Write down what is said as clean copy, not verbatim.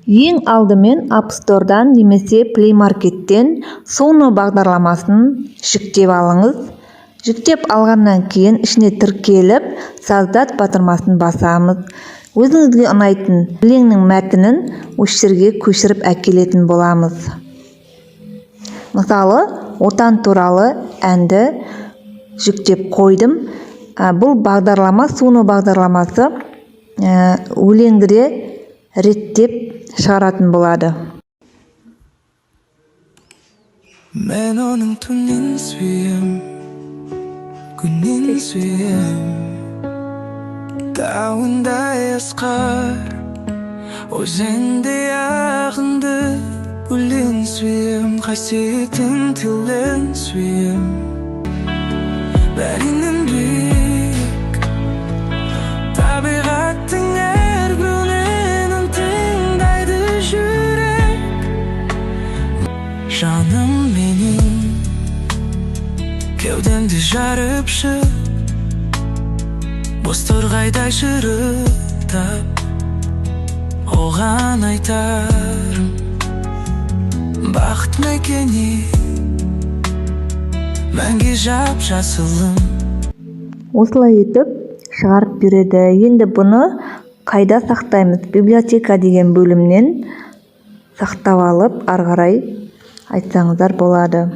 Ең алдымен App Store'дан немесе Play Market'тен Sono бағдарламасын жүктеп алыңыз. Жүктеп алғаннан кейін ішіне тіркеліп, создать батырмасын басамыз. Өзіңізге ұнайтын өлеңнің мәтінін осы жерге көшіріп әкелетін боламыз. Мысалы, отан туралы әнді жүктеп қойдым. Бұл бағдарлама, Sono бағдарламасы өлеңді реттеп шығаратын болады. Мен оның түнін сүйем, күнін сүйем, тауындай асқар, өзіңдей ағынды өлең сүйем, қасиеттің тілін сүйем. Бәрінен биік табиғаттың әр гүлін тыңдайды жүрек. Жаным менің кеудемді жарып шық, бос торғайдай шырылдап оған айтарым бақыт мекені мәңгі жап-жасылым. Осылай етіп шығарып береді. Енді бұны қайда сақтаймыз? Библиотека деген бөлімнен сақтап алып, ары қарай айтсаңыздар болады.